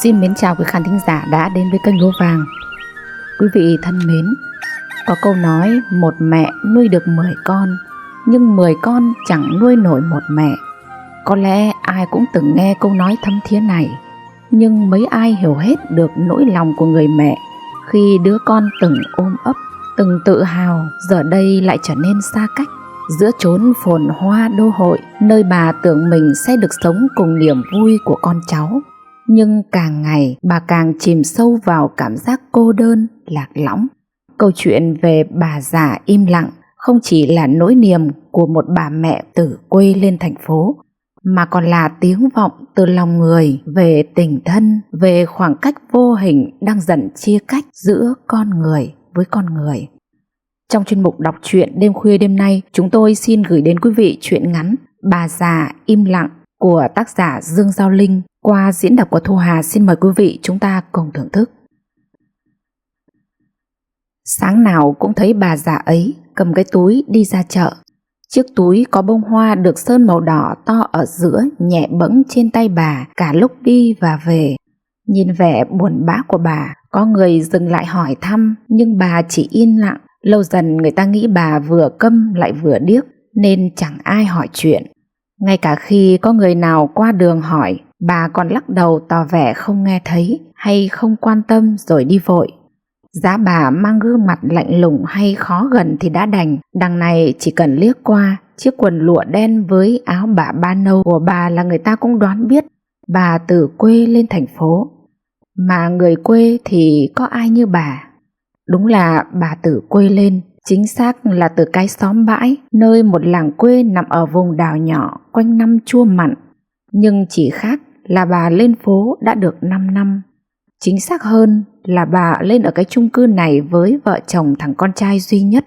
Xin mến chào quý khán thính giả đã đến với kênh Lúa Vàng. Quý vị thân mến, có câu nói một mẹ nuôi được 10 con, nhưng 10 con chẳng nuôi nổi một mẹ. Có lẽ ai cũng từng nghe câu nói thấm thía này, nhưng mấy ai hiểu hết được nỗi lòng của người mẹ khi đứa con từng ôm ấp, từng tự hào giờ đây lại trở nên xa cách. Giữa chốn phồn hoa đô hội, nơi bà tưởng mình sẽ được sống cùng niềm vui của con cháu, nhưng càng ngày bà càng chìm sâu vào cảm giác cô đơn, lạc lõng. Câu chuyện về bà già im lặng không chỉ là nỗi niềm của một bà mẹ từ quê lên thành phố, mà còn là tiếng vọng từ lòng người về tình thân, về khoảng cách vô hình đang dần chia cách giữa con người với con người. Trong chuyên mục đọc truyện đêm khuya đêm nay, chúng tôi xin gửi đến quý vị truyện ngắn Bà già im lặng của tác giả Dương Giao Linh qua diễn đọc của Thu Hà. Xin mời quý vị chúng ta cùng thưởng thức. Sáng nào cũng thấy bà già ấy cầm cái túi đi ra chợ. Chiếc túi có bông hoa được sơn màu đỏ to ở giữa nhẹ bẫng trên tay bà cả lúc đi và về. Nhìn vẻ buồn bã của bà, có người dừng lại hỏi thăm, nhưng bà chỉ yên lặng. Lâu dần người ta nghĩ bà vừa câm lại vừa điếc nên chẳng ai hỏi chuyện. Ngay cả khi có người nào qua đường hỏi, bà còn lắc đầu tỏ vẻ không nghe thấy hay không quan tâm rồi đi vội. Giá bà mang gương mặt lạnh lùng hay khó gần thì đã đành, đằng này chỉ cần liếc qua chiếc quần lụa đen với áo bả ba nâu của bà là người ta cũng đoán biết bà từ quê lên thành phố. Mà người quê thì có ai như bà? Đúng là bà từ quê lên, chính xác là từ cái xóm Bãi, nơi một làng quê nằm ở vùng đảo nhỏ quanh năm chua mặn. Nhưng chỉ khác là bà lên phố đã được 5 năm. Chính xác hơn là bà lên ở cái chung cư này với vợ chồng thằng con trai duy nhất.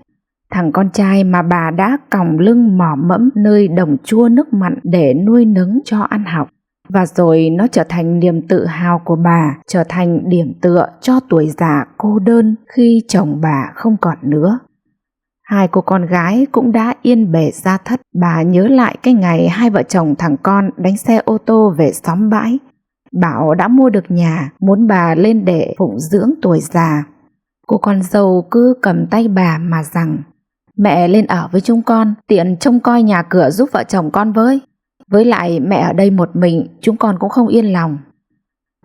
Thằng con trai mà bà đã còng lưng mò mẫm nơi đồng chua nước mặn để nuôi nấng cho ăn học. Và rồi nó trở thành niềm tự hào của bà, trở thành điểm tựa cho tuổi già cô đơn khi chồng bà không còn nữa. Hai cô con gái cũng đã yên bề gia thất. Bà nhớ lại cái ngày hai vợ chồng thằng con đánh xe ô tô về xóm Bãi, bảo đã mua được nhà, muốn bà lên để phụng dưỡng tuổi già. Cô con dâu cứ cầm tay bà mà rằng: mẹ lên ở với chúng con, tiện trông coi nhà cửa giúp vợ chồng con với lại mẹ ở đây một mình, chúng con cũng không yên lòng.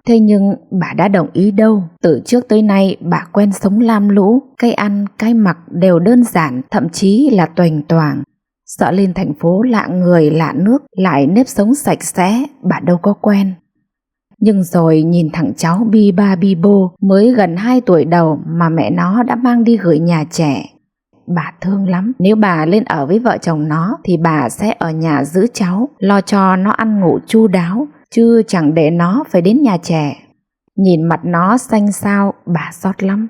Thế nhưng bà đã đồng ý đâu. Từ trước tới nay bà quen sống lam lũ, cái ăn, cái mặc đều đơn giản, thậm chí là toành toàng. Sợ lên thành phố lạ người lạ nước, lại nếp sống sạch sẽ, bà đâu có quen. Nhưng rồi nhìn thằng cháu bi ba bi bô mới gần 2 tuổi đầu mà mẹ nó đã mang đi gửi nhà trẻ. Bà thương lắm. Nếu bà lên ở với vợ chồng nó thì bà sẽ ở nhà giữ cháu, lo cho nó ăn ngủ chu đáo, chứ chẳng để nó phải đến nhà trẻ. Nhìn mặt nó xanh xao, bà xót lắm.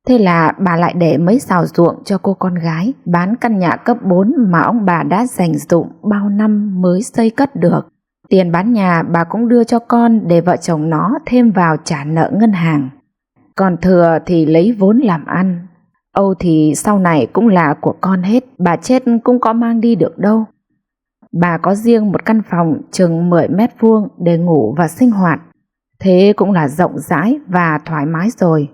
Thế là bà lại để mấy xào ruộng cho cô con gái, bán căn nhà cấp 4 mà ông bà đã dành dụm bao năm mới xây cất được. Tiền bán nhà bà cũng đưa cho con để vợ chồng nó thêm vào trả nợ ngân hàng. Còn thừa thì lấy vốn làm ăn. Âu thì sau này cũng là của con hết, bà chết cũng có mang đi được đâu. Bà có riêng một căn phòng chừng 10 mét vuông để ngủ và sinh hoạt. Thế cũng là rộng rãi và thoải mái rồi,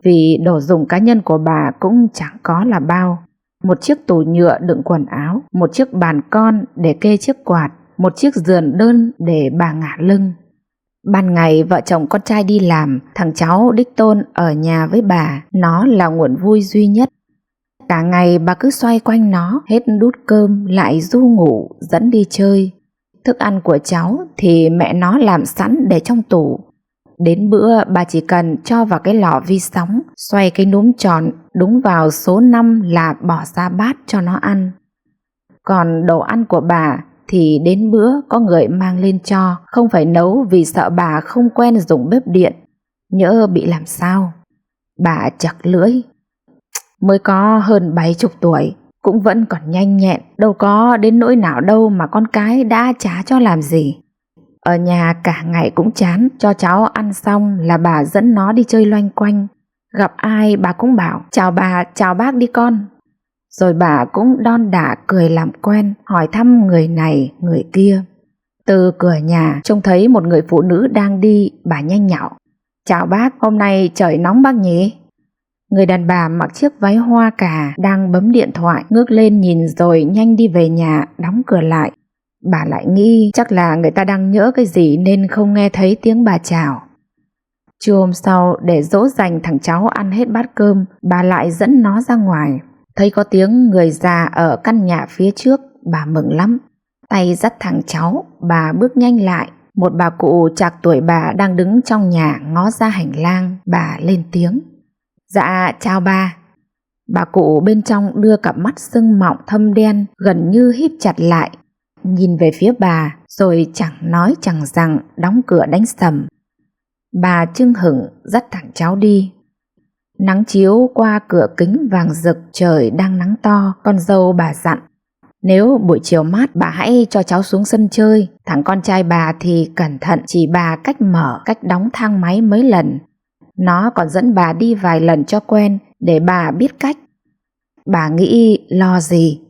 vì đồ dùng cá nhân của bà cũng chẳng có là bao. Một chiếc tủ nhựa đựng quần áo, một chiếc bàn con để kê chiếc quạt, một chiếc giường đơn để bà ngả lưng. Ban ngày vợ chồng con trai đi làm, thằng cháu đích tôn ở nhà với bà, nó là nguồn vui duy nhất. Cả ngày bà cứ xoay quanh nó, hết đút cơm lại du ngủ, dẫn đi chơi. Thức ăn của cháu thì mẹ nó làm sẵn để trong tủ. Đến bữa bà chỉ cần cho vào cái lò vi sóng, xoay cái núm tròn đúng vào số 5 là bỏ ra bát cho nó ăn. Còn đồ ăn của bà thì đến bữa có người mang lên cho, không phải nấu vì sợ bà không quen dùng bếp điện, nhỡ bị làm sao. Bà chặt lưỡi. Mới có hơn 70 tuổi, cũng vẫn còn nhanh nhẹn, đâu có đến nỗi nào đâu mà con cái đã chả cho làm gì. Ở nhà cả ngày cũng chán, cho cháu ăn xong là bà dẫn nó đi chơi loanh quanh. Gặp ai bà cũng bảo: chào bà, chào bác đi con. Rồi bà cũng đon đả cười làm quen, hỏi thăm người này người kia. Từ cửa nhà trông thấy một người phụ nữ đang đi, bà nhanh nhảu: "Chào bác, hôm nay trời nóng bác nhỉ?" Người đàn bà mặc chiếc váy hoa cà đang bấm điện thoại ngước lên nhìn rồi nhanh đi về nhà, đóng cửa lại. Bà lại nghĩ chắc là người ta đang nhỡ cái gì nên không nghe thấy tiếng bà chào. Trưa hôm sau, để dỗ dành thằng cháu ăn hết bát cơm, bà lại dẫn nó ra ngoài. Thấy có tiếng người già ở căn nhà phía trước, bà mừng lắm. Tay dắt thằng cháu, bà bước nhanh lại. Một bà cụ trạc tuổi bà đang đứng trong nhà ngó ra hành lang, bà lên tiếng: "Dạ chào bà." Bà cụ bên trong đưa cặp mắt sưng mọng thâm đen gần như híp chặt lại, nhìn về phía bà rồi chẳng nói chẳng rằng đóng cửa đánh sầm. Bà chưng hửng dắt thằng cháu đi. Nắng chiếu qua cửa kính vàng rực, trời đang nắng to. Con dâu bà dặn: "Nếu buổi chiều mát bà hãy cho cháu xuống sân chơi. Thằng con trai bà thì cẩn thận chỉ bà cách mở cách đóng thang máy mấy lần. Nó còn dẫn bà đi vài lần cho quen để bà biết cách." Bà nghĩ lo gì,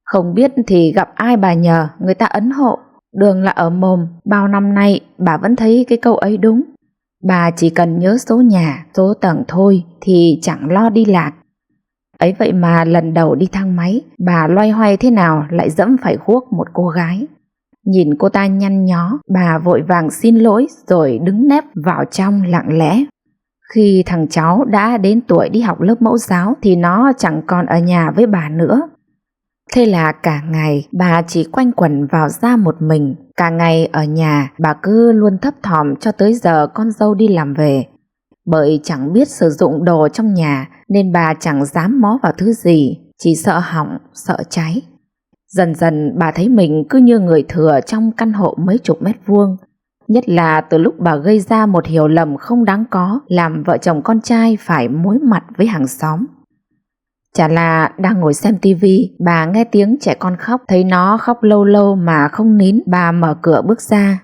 không biết thì gặp ai bà nhờ người ta ấn hộ. Đường là ở mồm, bao năm nay bà vẫn thấy cái câu ấy đúng. Bà chỉ cần nhớ số nhà, số tầng thôi thì chẳng lo đi lạc. Ấy vậy mà lần đầu đi thang máy, bà loay hoay thế nào lại dẫm phải guốc một cô gái. Nhìn cô ta nhăn nhó, bà vội vàng xin lỗi rồi đứng nép vào trong lặng lẽ. Khi thằng cháu đã đến tuổi đi học lớp mẫu giáo thì nó chẳng còn ở nhà với bà nữa. Thế là cả ngày bà chỉ quanh quẩn vào ra một mình. Cả ngày ở nhà bà cứ luôn thấp thỏm cho tới giờ con dâu đi làm về. Bởi chẳng biết sử dụng đồ trong nhà nên bà chẳng dám mó vào thứ gì, chỉ sợ hỏng, sợ cháy. Dần dần bà thấy mình cứ như người thừa trong căn hộ mấy chục mét vuông. Nhất là từ lúc bà gây ra một hiểu lầm không đáng có, làm vợ chồng con trai phải mối mặt với hàng xóm. Chả là đang ngồi xem tivi, bà nghe tiếng trẻ con khóc, thấy nó khóc lâu lâu mà không nín, bà mở cửa bước ra.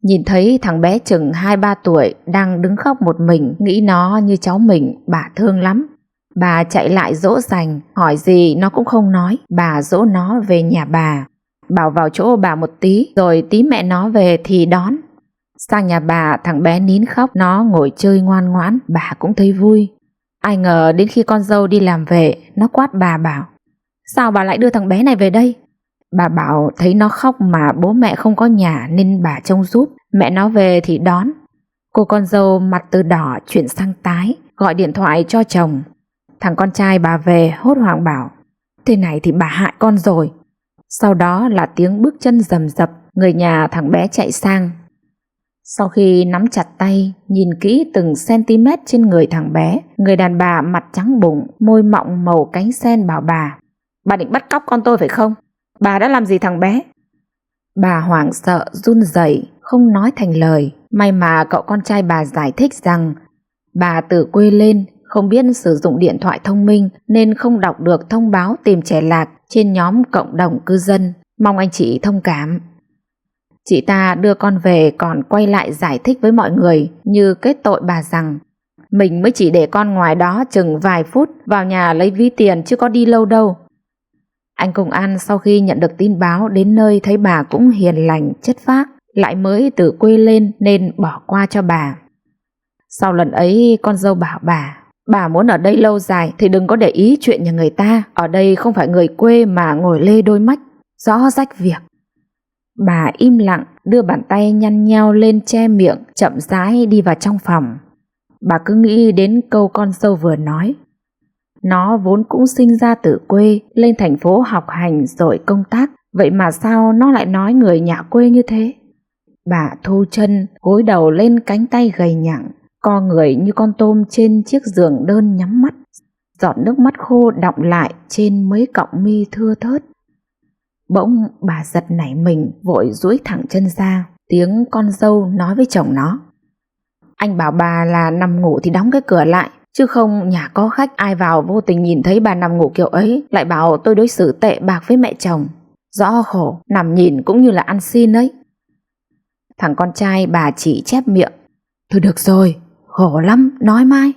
Nhìn thấy thằng bé chừng 2-3 tuổi đang đứng khóc một mình, nghĩ nó như cháu mình, bà thương lắm. Bà chạy lại dỗ dành, hỏi gì nó cũng không nói, bà dỗ nó về nhà bà. Bảo vào chỗ bà một tí, rồi tí mẹ nó về thì đón. Sang nhà bà, thằng bé nín khóc, nó ngồi chơi ngoan ngoãn, bà cũng thấy vui. Ai ngờ đến khi con dâu đi làm về, nó quát bà bảo: "Sao bà lại đưa thằng bé này về đây?" Bà bảo thấy nó khóc mà bố mẹ không có nhà nên bà trông giúp, mẹ nó về thì đón. Cô con dâu mặt từ đỏ chuyển sang tái, gọi điện thoại cho chồng. Thằng con trai bà về hốt hoảng bảo: "Thế này thì bà hại con rồi." Sau đó là tiếng bước chân rầm rập, người nhà thằng bé chạy sang. Sau khi nắm chặt tay, nhìn kỹ từng cm trên người thằng bé, người đàn bà mặt trắng bụng, môi mọng màu cánh sen bảo bà: "Bà định bắt cóc con tôi phải không? Bà đã làm gì thằng bé?" Bà hoảng sợ run rẩy không nói thành lời. May mà cậu con trai bà giải thích rằng bà từ quê lên, không biết sử dụng điện thoại thông minh nên không đọc được thông báo tìm trẻ lạc trên nhóm cộng đồng cư dân, mong anh chị thông cảm. Chị ta đưa con về còn quay lại giải thích với mọi người như kết tội bà rằng mình mới chỉ để con ngoài đó chừng vài phút, vào nhà lấy ví tiền chứ có đi lâu đâu. Anh công an sau khi nhận được tin báo đến nơi thấy bà cũng hiền lành chất phác, lại mới từ quê lên nên bỏ qua cho bà. Sau lần ấy con dâu bảo bà muốn ở đây lâu dài thì đừng có để ý chuyện nhà người ta, ở đây không phải người quê mà ngồi lê đôi mách, rõ rách việc. Bà im lặng, đưa bàn tay nhăn nheo lên che miệng, chậm rãi đi vào trong phòng. Bà cứ nghĩ đến câu con dâu vừa nói. Nó vốn cũng sinh ra từ quê, lên thành phố học hành rồi công tác, vậy mà sao nó lại nói người nhà quê như thế? Bà thu chân, gối đầu lên cánh tay gầy nhẳng, co người như con tôm trên chiếc giường đơn nhắm mắt. Giọt nước mắt khô đọng lại trên mấy cọng mi thưa thớt. Bỗng bà giật nảy mình, vội duỗi thẳng chân ra. Tiếng con dâu nói với chồng nó: "Anh bảo bà là nằm ngủ thì đóng cái cửa lại, chứ không nhà có khách ai vào vô tình nhìn thấy bà nằm ngủ kiểu ấy lại bảo tôi đối xử tệ bạc với mẹ chồng. Rõ khổ, nằm nhìn cũng như là ăn xin ấy." Thằng con trai bà chỉ chép miệng: "Thôi được rồi, khổ lắm, nói mai."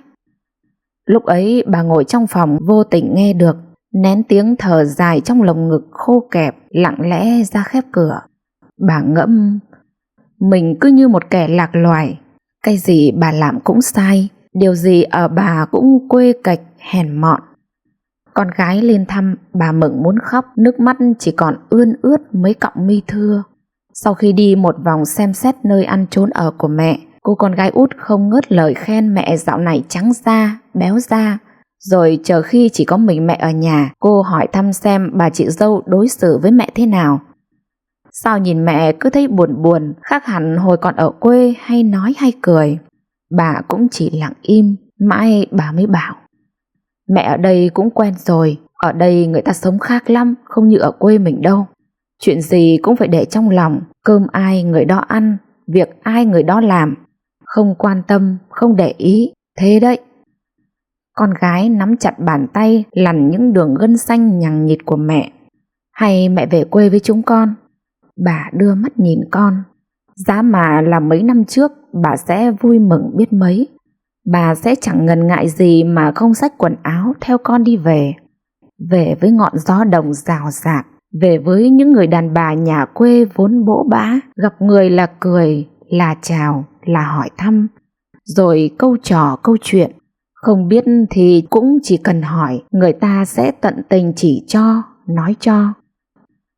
Lúc ấy bà ngồi trong phòng vô tình nghe được, nén tiếng thở dài trong lồng ngực khô kẹp, lặng lẽ ra khép cửa. Bà ngẫm mình cứ như một kẻ lạc loài. Cái gì bà làm cũng sai, điều gì ở bà cũng quê cạch hèn mọn. Con gái lên thăm, bà mừng muốn khóc, nước mắt chỉ còn ươn ướt mấy cọng mi thưa. Sau khi đi một vòng xem xét nơi ăn trốn ở của mẹ, cô con gái út không ngớt lời khen mẹ dạo này trắng da, béo da. Rồi chờ khi chỉ có mình mẹ ở nhà, cô hỏi thăm xem bà chị dâu đối xử với mẹ thế nào. Sao nhìn mẹ cứ thấy buồn buồn, khác hẳn hồi còn ở quê hay nói hay cười. Bà cũng chỉ lặng im, mãi bà mới bảo: mẹ ở đây cũng quen rồi, ở đây người ta sống khác lắm, không như ở quê mình đâu. Chuyện gì cũng phải để trong lòng, cơm ai người đó ăn, việc ai người đó làm, không quan tâm, không để ý, thế đấy. Con gái nắm chặt bàn tay lằn những đường gân xanh nhằng nhịt của mẹ. Hay mẹ về quê với chúng con? Bà đưa mắt nhìn con. Giá mà là mấy năm trước, bà sẽ vui mừng biết mấy. Bà sẽ chẳng ngần ngại gì mà không xách quần áo theo con đi về. Về với ngọn gió đồng rào rạc, về với những người đàn bà nhà quê vốn bỗ bã, gặp người là cười, là chào, là hỏi thăm, rồi câu trò câu chuyện. Không biết thì cũng chỉ cần hỏi, người ta sẽ tận tình chỉ cho, nói cho.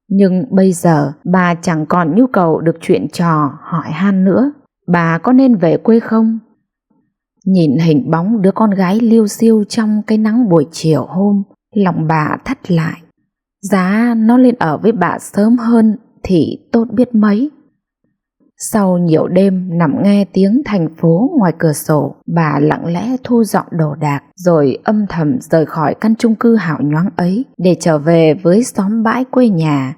Nhưng bây giờ bà chẳng còn nhu cầu được chuyện trò, hỏi han nữa. Bà có nên về quê không? Nhìn hình bóng đứa con gái liêu xiêu trong cái nắng buổi chiều hôm, lòng bà thắt lại. Giá nó lên ở với bà sớm hơn thì tốt biết mấy. Sau nhiều đêm nằm nghe tiếng thành phố ngoài cửa sổ, bà lặng lẽ thu dọn đồ đạc, rồi âm thầm rời khỏi căn chung cư hào nhoáng ấy để trở về với xóm bãi quê nhà,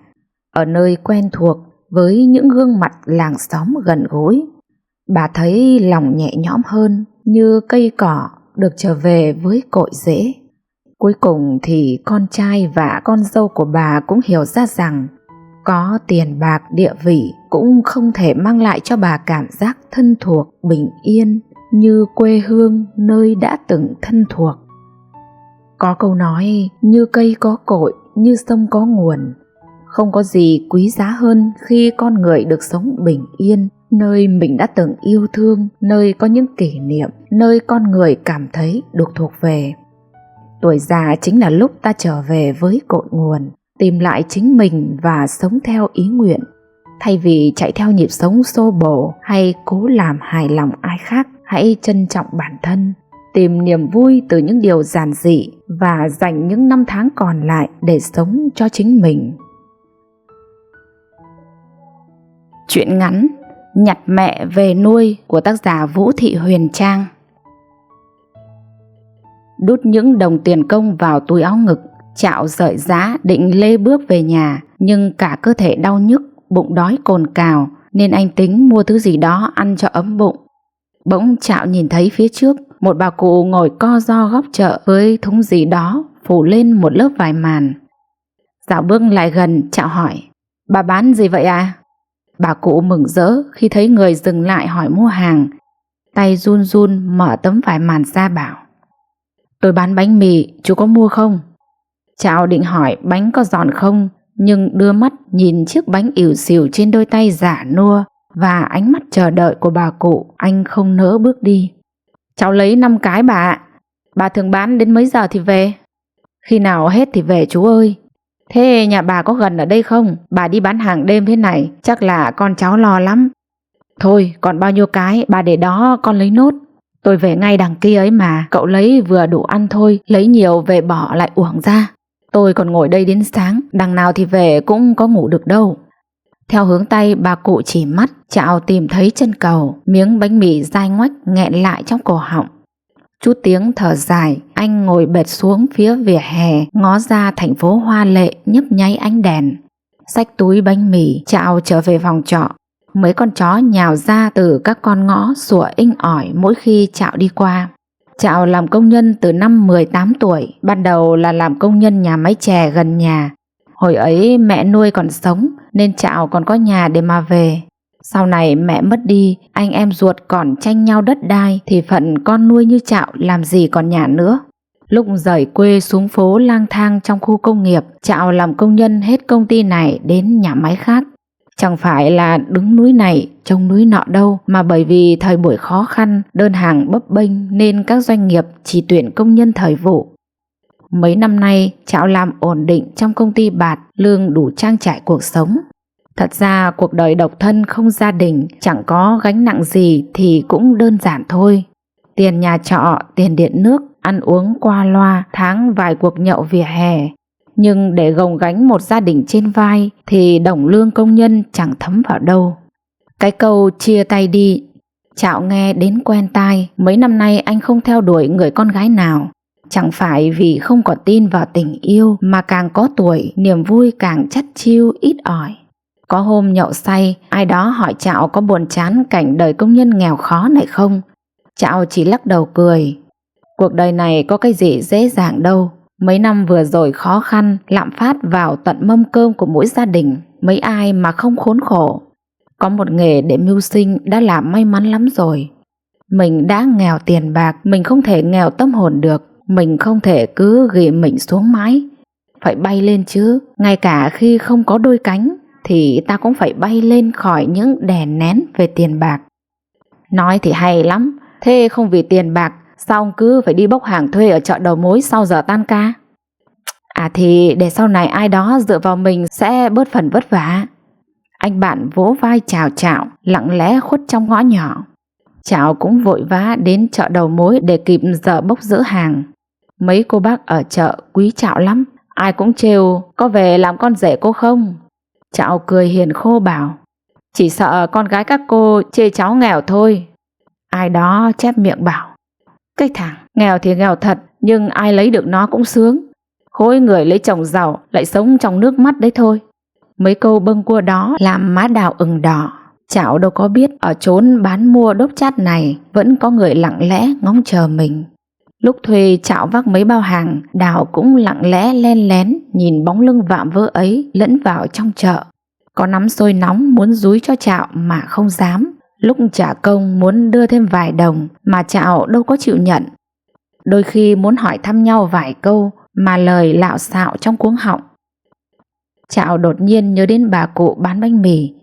ở nơi quen thuộc với những gương mặt làng xóm gần gũi. Bà thấy lòng nhẹ nhõm hơn, như cây cỏ được trở về với cội rễ. Cuối cùng thì con trai và con dâu của bà cũng hiểu ra rằng có tiền bạc địa vị cũng không thể mang lại cho bà cảm giác thân thuộc, bình yên như quê hương nơi đã từng thân thuộc. Có câu nói như cây có cội, như sông có nguồn. Không có gì quý giá hơn khi con người được sống bình yên, nơi mình đã từng yêu thương, nơi có những kỷ niệm, nơi con người cảm thấy được thuộc về. Tuổi già chính là lúc ta trở về với cội nguồn, tìm lại chính mình và sống theo ý nguyện. Thay vì chạy theo nhịp sống xô bồ hay cố làm hài lòng ai khác, hãy trân trọng bản thân, tìm niềm vui từ những điều giản dị và dành những năm tháng còn lại để sống cho chính mình. Truyện ngắn Nhặt mẹ về nuôi của tác giả Vũ Thị Huyền Trang. Đút những đồng tiền công vào túi áo ngực, Trạo rời giá định lê bước về nhà, nhưng cả cơ thể đau nhức, bụng đói cồn cào, nên anh tính mua thứ gì đó ăn cho ấm bụng. Bỗng Trạo nhìn thấy phía trước một bà cụ ngồi co ro góc chợ với thúng gì đó phủ lên một lớp vải màn. Dạo bước lại gần, Trạo hỏi: bà bán gì vậy à? Bà cụ mừng rỡ khi thấy người dừng lại hỏi mua hàng, tay run run mở tấm vải màn ra bảo: tôi bán bánh mì, chú có mua không? Trạo định hỏi bánh có giòn không, nhưng đưa mắt nhìn chiếc bánh ỉu xìu trên đôi tay giả nua và ánh mắt chờ đợi của bà cụ, anh không nỡ bước đi. Cháu lấy 5 cái bà ạ. Bà thường bán đến mấy giờ thì về? Khi nào hết thì về chú ơi. Thế nhà bà có gần ở đây không? Bà đi bán hàng đêm thế này chắc là con cháu lo lắm. Thôi còn bao nhiêu cái bà để đó con lấy nốt. Tôi về ngay đằng kia ấy mà, cậu lấy vừa đủ ăn thôi, lấy nhiều về bỏ lại uổng ra. Tôi còn ngồi đây đến sáng, đằng nào thì về cũng có ngủ được đâu. Theo hướng tay bà cụ chỉ mắt, Trạo tìm thấy chân cầu, miếng bánh mì dai ngoách nghẹn lại trong cổ họng. Chút tiếng thở dài, anh ngồi bệt xuống phía vỉa hè, ngó ra thành phố hoa lệ nhấp nháy ánh đèn. Xách túi bánh mì, Trạo trở về phòng trọ. Mấy con chó nhào ra từ các con ngõ sủa inh ỏi mỗi khi Trạo đi qua. Trạo làm công nhân từ năm 18 tuổi, ban đầu là làm công nhân nhà máy chè gần nhà. Hồi ấy mẹ nuôi còn sống nên Trạo còn có nhà để mà về. Sau này mẹ mất đi, anh em ruột còn tranh nhau đất đai thì phận con nuôi như Trạo làm gì còn nhà nữa. Lúc rời quê xuống phố lang thang trong khu công nghiệp, Trạo làm công nhân hết công ty này đến nhà máy khác. Chẳng phải là đứng núi này trông núi nọ đâu, mà bởi vì thời buổi khó khăn, đơn hàng bấp bênh nên các doanh nghiệp chỉ tuyển công nhân thời vụ. Mấy năm nay Chạo làm ổn định trong công ty bạt, lương đủ trang trải cuộc sống. Thật ra cuộc đời độc thân không gia đình, chẳng có gánh nặng gì thì cũng đơn giản thôi. Tiền nhà trọ, tiền điện nước, ăn uống qua loa, tháng vài cuộc nhậu vỉa hè. Nhưng để gồng gánh một gia đình trên vai thì đồng lương công nhân chẳng thấm vào đâu. Cái câu chia tay đi, Chạo nghe đến quen tai. Mấy năm nay anh không theo đuổi người con gái nào. Chẳng phải vì không có tin vào tình yêu, mà càng có tuổi, niềm vui càng chắt chiu ít ỏi. Có hôm nhậu say, ai đó hỏi Chạo có buồn chán cảnh đời công nhân nghèo khó này không. Chạo chỉ lắc đầu cười. Cuộc đời này có cái gì dễ dàng đâu. Mấy năm vừa rồi khó khăn, lạm phát vào tận mâm cơm của mỗi gia đình, mấy ai mà không khốn khổ. Có một nghề để mưu sinh đã là may mắn lắm rồi. Mình đã nghèo tiền bạc, mình không thể nghèo tâm hồn được. Mình không thể cứ ghì mình xuống mãi. Phải bay lên chứ. Ngay cả khi không có đôi cánh thì ta cũng phải bay lên khỏi những đè nén về tiền bạc. Nói thì hay lắm. Thế không vì tiền bạc sao ông cứ phải đi bốc hàng thuê ở chợ đầu mối sau giờ tan ca? À thì để sau này ai đó dựa vào mình sẽ bớt phần vất vả. Anh bạn vỗ vai chào Chạo, lặng lẽ khuất trong ngõ nhỏ. Chạo cũng vội vã đến chợ đầu mối để kịp giờ bốc dỡ hàng. Mấy cô bác ở chợ quý Chạo lắm, ai cũng trêu có về làm con rể cô không. Chạo cười hiền khô bảo, chỉ sợ con gái các cô chê cháu nghèo thôi. Ai đó chép miệng bảo, cái thằng nghèo thì nghèo thật, nhưng ai lấy được nó cũng sướng. Khối người lấy chồng giàu lại sống trong nước mắt đấy thôi. Mấy câu bâng quơ đó làm má Đào ửng đỏ. Chạo đâu có biết ở chốn bán mua đốt chát này vẫn có người lặng lẽ ngóng chờ mình. Lúc thuê Chạo vác mấy bao hàng, Đào cũng lặng lẽ len lén nhìn bóng lưng vạm vỡ ấy lẫn vào trong chợ. Có nắm xôi nóng muốn dúi cho Chạo mà không dám. Lúc trả công muốn đưa thêm vài đồng mà Chạo đâu có chịu nhận. Đôi khi muốn hỏi thăm nhau vài câu mà lời lạo xạo trong cuống họng. Chạo đột nhiên nhớ đến bà cụ bán bánh mì.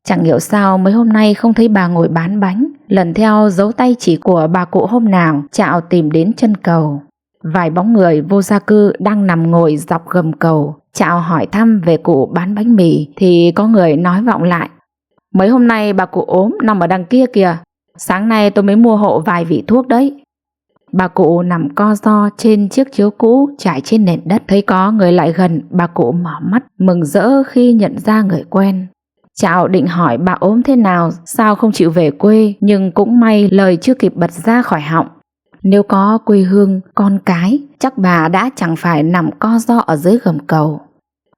Chẳng hiểu sao mấy hôm nay không thấy bà ngồi bán bánh. Lần theo dấu tay chỉ của bà cụ hôm nào, Chạo tìm đến chân cầu. Vài bóng người vô gia cư đang nằm ngồi dọc gầm cầu. Chạo hỏi thăm về cụ bán bánh mì thì có người nói vọng lại, mấy hôm nay bà cụ ốm nằm ở đằng kia kìa. Sáng nay tôi mới mua hộ vài vị thuốc đấy. Bà cụ nằm co ro trên chiếc chiếu cũ trải trên nền đất. Thấy có người lại gần, bà cụ mở mắt mừng rỡ khi nhận ra người quen. Chạo định hỏi bà ốm thế nào, sao không chịu về quê, nhưng cũng may lời chưa kịp bật ra khỏi họng. Nếu có quê hương, con cái, chắc bà đã chẳng phải nằm co ro ở dưới gầm cầu.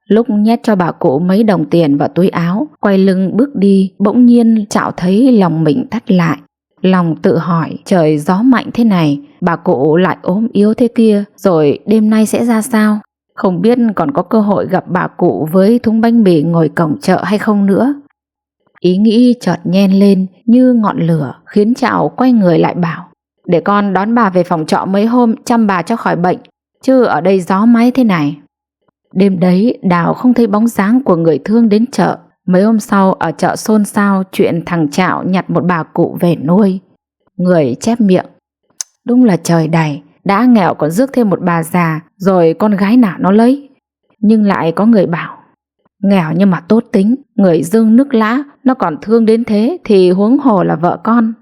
Lúc nhét cho bà cụ mấy đồng tiền vào túi áo, quay lưng bước đi, bỗng nhiên Chạo thấy lòng mình thắt lại. Lòng tự hỏi, trời gió mạnh thế này, bà cụ lại ốm yếu thế kia, rồi đêm nay sẽ ra sao? Không biết còn có cơ hội gặp bà cụ với thúng bánh mì ngồi cổng chợ hay không nữa. Ý nghĩ chợt nhen lên như ngọn lửa, khiến Chạo quay người lại bảo, để con đón bà về phòng trọ mấy hôm chăm bà cho khỏi bệnh, chứ ở đây gió máy thế này. Đêm đấy Đào không thấy bóng dáng của người thương đến chợ. Mấy hôm sau ở chợ xôn xao chuyện thằng Chạo nhặt một bà cụ về nuôi. Người chép miệng, đúng là trời đầy, đã nghèo còn rước thêm một bà già, rồi con gái nào nó lấy. Nhưng lại có người bảo, nghèo nhưng mà tốt tính, người dưng nước lã, nó còn thương đến thế thì huống hồ là vợ con.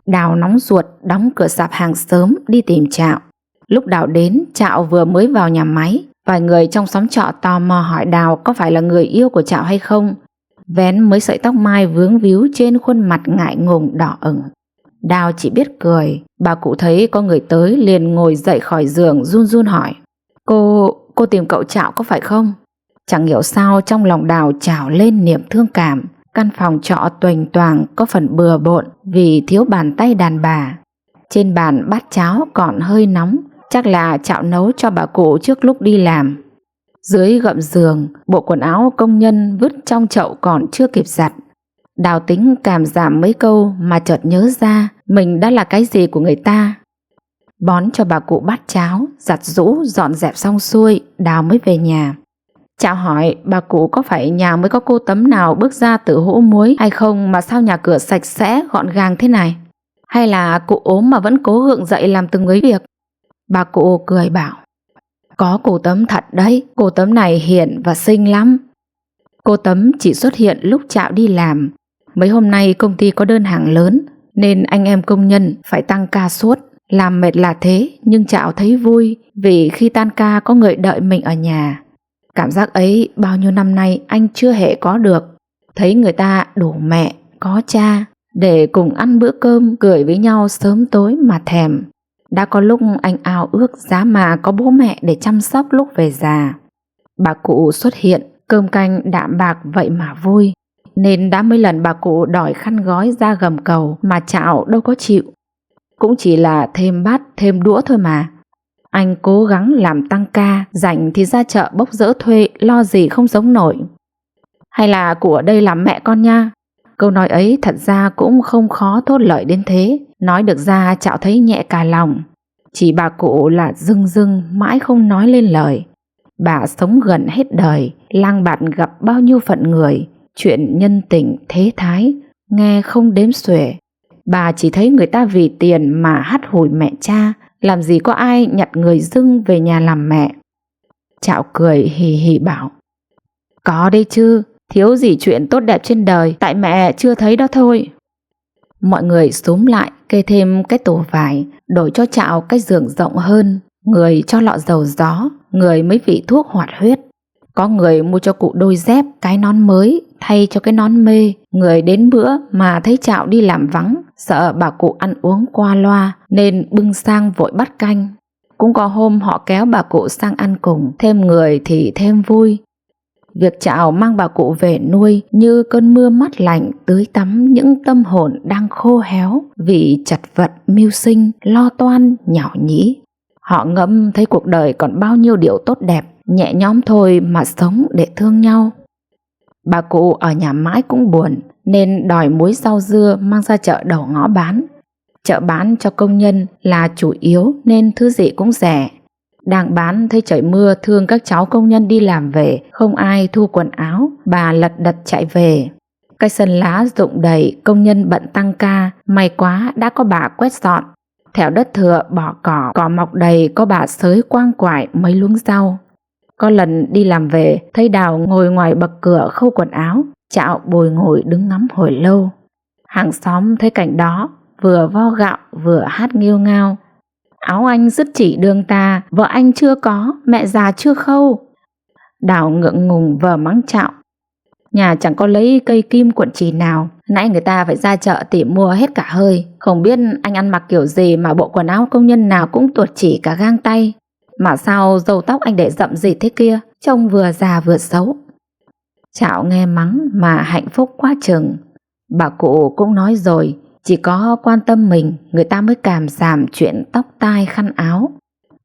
Đào nóng ruột đóng cửa sạp hàng sớm đi tìm Chạo. Lúc Đào đến, Chạo vừa mới vào nhà máy. Vài người trong xóm trọ tò mò hỏi Đào có phải là người yêu của Chạo hay không. Vén mấy sợi tóc mai vướng víu trên khuôn mặt ngại ngùng đỏ ửng. Đào chỉ biết cười. Bà cụ thấy có người tới liền ngồi dậy khỏi giường run run hỏi, Cô tìm cậu Chạo có phải không? Chẳng hiểu sao trong lòng Đào trào lên niềm thương cảm. Căn phòng trọ toành toàng có phần bừa bộn vì thiếu bàn tay đàn bà. Trên bàn bát cháo còn hơi nóng, chắc là Chạo nấu cho bà cụ trước lúc đi làm. Dưới gầm giường, bộ quần áo công nhân vứt trong chậu còn chưa kịp giặt. Đào tính cảm giảm mấy câu mà chợt nhớ ra mình đã là cái gì của người ta. Bón cho bà cụ bát cháo, giặt giũ, dọn dẹp xong xuôi, Đào mới về nhà. Chạo hỏi bà cụ có phải nhà mới có cô Tấm nào bước ra từ hũ muối hay không mà sao nhà cửa sạch sẽ gọn gàng thế này? Hay là cụ ốm mà vẫn cố gượng dậy làm từng ấy việc? Bà cụ cười bảo, có cô Tấm thật đấy, cô Tấm này hiền và xinh lắm. Cô Tấm chỉ xuất hiện lúc Chạo đi làm. Mấy hôm nay công ty có đơn hàng lớn nên anh em công nhân phải tăng ca suốt. Làm mệt là thế, nhưng Chạo thấy vui vì khi tan ca có người đợi mình ở nhà. Cảm giác ấy bao nhiêu năm nay anh chưa hề có được. Thấy người ta đủ mẹ, có cha để cùng ăn bữa cơm cười với nhau sớm tối mà thèm. Đã có lúc anh ao ước giá mà có bố mẹ để chăm sóc lúc về già. Bà cụ xuất hiện, cơm canh đạm bạc vậy mà vui. Nên đã mấy lần bà cụ đòi khăn gói ra gầm cầu mà Chạo đâu có chịu. Cũng chỉ là thêm bát thêm đũa thôi mà. Anh cố gắng làm tăng ca, rảnh thì ra chợ bốc dỡ thuê, lo gì không sống nổi. Hay là cụ ở đây làm mẹ con nha. Câu nói ấy thật ra cũng không khó thốt lợi đến thế. Nói được ra Chạo thấy nhẹ cả lòng. Chỉ bà cụ là rưng rưng mãi không nói lên lời. Bà sống gần hết đời, lang bạt gặp bao nhiêu phận người, chuyện nhân tình thế thái nghe không đếm xuể. Bà chỉ thấy người ta vì tiền mà hắt hủi mẹ cha, làm gì có ai nhặt người dưng về nhà làm mẹ. Chạo cười hì hì bảo, có đây chứ, thiếu gì chuyện tốt đẹp trên đời, tại mẹ chưa thấy đó thôi. Mọi người xúm lại kê thêm cái tủ vải, đổi cho Chạo cái giường rộng hơn, người cho lọ dầu gió, người mấy vị thuốc hoạt huyết. Có người mua cho cụ đôi dép, cái nón mới thay cho cái nón mê. Người đến bữa mà thấy Chạo đi làm vắng, sợ bà cụ ăn uống qua loa nên bưng sang vội bắt canh. Cũng có hôm họ kéo bà cụ sang ăn cùng, thêm người thì thêm vui. Việc Chạo mang bà cụ về nuôi như cơn mưa mát lạnh tưới tắm những tâm hồn đang khô héo vì chật vật mưu sinh, lo toan, nhão nhĩ. Họ ngẫm thấy cuộc đời còn bao nhiêu điều tốt đẹp, nhẹ nhõm thôi mà sống để thương nhau. Bà cụ ở nhà mãi cũng buồn nên đòi muối rau dưa mang ra chợ đầu ngõ bán. Chợ bán cho công nhân là chủ yếu nên thứ gì cũng rẻ. Đang bán thấy trời mưa thương các cháu công nhân đi làm về, không ai thu quần áo, bà lật đật chạy về. Cây sân lá rụng đầy, công nhân bận tăng ca, may quá đã có bà quét dọn. Thẻo đất thừa bỏ cỏ mọc đầy, có bà xới quang quải mấy luống rau. Có lần đi làm về, thấy Đào ngồi ngoài bậc cửa khâu quần áo, Chạo bồi ngồi đứng ngắm hồi lâu. Hàng xóm thấy cảnh đó, vừa vo gạo vừa hát nghêu ngao. Áo anh dứt chỉ đường ta, vợ anh chưa có, mẹ già chưa khâu. Đào ngượng ngùng vờ mắng Chạo, nhà chẳng có lấy cây kim cuộn chỉ nào, nãy người ta phải ra chợ tìm mua hết cả hơi. Không biết anh ăn mặc kiểu gì mà bộ quần áo công nhân nào cũng tuột chỉ cả gang tay. Mà sao râu tóc anh để rậm rịt thế kia, trông vừa già vừa xấu. Chạo nghe mắng mà hạnh phúc quá chừng. Bà cụ cũng nói rồi, chỉ có quan tâm mình người ta mới cảm giảm chuyện tóc tai khăn áo.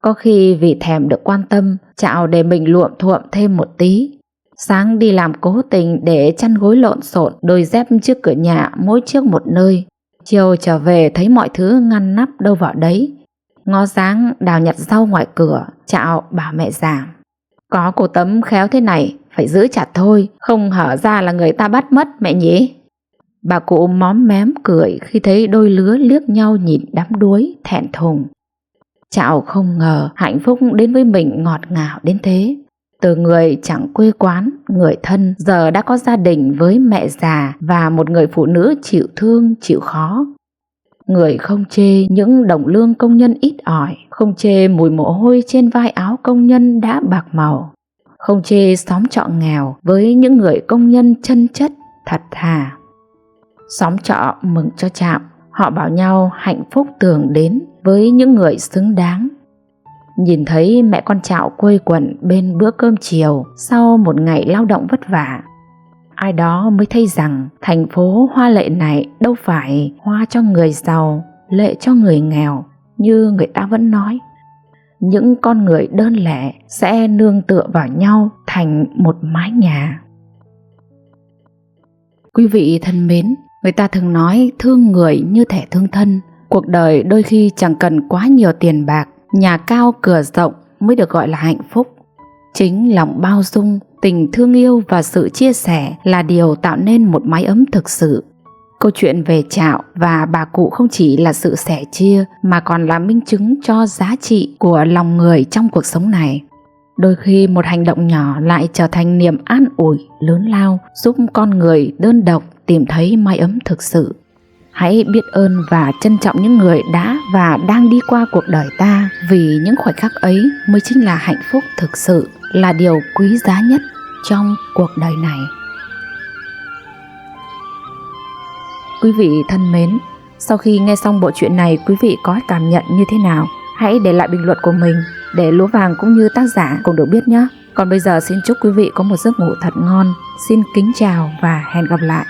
Có khi vì thèm được quan tâm, Chạo để mình luộm thuộm thêm một tí. Sáng đi làm cố tình để chăn gối lộn xộn, đôi dép trước cửa nhà mỗi chiếc một nơi. Chiều trở về thấy mọi thứ ngăn nắp đâu vào đấy. Ngó sáng Đào nhặt rau ngoài cửa, Chạo bảo mẹ già, có cô Tấm khéo thế này phải giữ chặt thôi, không hở ra là người ta bắt mất mẹ nhỉ. Bà cụ móm mém cười khi thấy đôi lứa liếc nhau nhìn đắm đuối thẹn thùng. Chạo không ngờ hạnh phúc đến với mình ngọt ngào đến thế. Từ người chẳng quê quán, người thân giờ đã có gia đình với mẹ già và một người phụ nữ chịu thương chịu khó. Người không chê những đồng lương công nhân ít ỏi, không chê mùi mồ hôi trên vai áo công nhân đã bạc màu, không chê xóm trọ nghèo với những người công nhân chân chất thật thà. Xóm trọ mừng cho Chạo, họ bảo nhau hạnh phúc tường đến với những người xứng đáng. Nhìn thấy mẹ con Chạo quây quần bên bữa cơm chiều sau một ngày lao động vất vả, ai đó mới thấy rằng thành phố hoa lệ này đâu phải hoa cho người giàu, lệ cho người nghèo như người ta vẫn nói. Những con người đơn lẻ sẽ nương tựa vào nhau thành một mái nhà. Quý vị thân mến, người ta thường nói thương người như thể thương thân. Cuộc đời đôi khi chẳng cần quá nhiều tiền bạc, nhà cao cửa rộng mới được gọi là hạnh phúc. Chính lòng bao dung, Tình thương yêu và sự chia sẻ là điều tạo nên một mái ấm thực sự. Câu chuyện về Trạo và bà cụ không chỉ là sự sẻ chia mà còn là minh chứng cho giá trị của lòng người trong cuộc sống này. Đôi khi một hành động nhỏ lại trở thành niềm an ủi lớn lao, giúp con người đơn độc tìm thấy mái ấm thực sự. Hãy biết ơn và trân trọng những người đã và đang đi qua cuộc đời ta, vì những khoảnh khắc ấy mới chính là hạnh phúc thực sự, là điều quý giá nhất trong cuộc đời này. Quý vị thân mến, sau khi nghe xong bộ truyện này, quý vị có cảm nhận như thế nào? Hãy để lại bình luận của mình để Lúa Vàng cũng như tác giả cùng được biết nhé. Còn bây giờ xin chúc quý vị có một giấc ngủ thật ngon. Xin kính chào và hẹn gặp lại.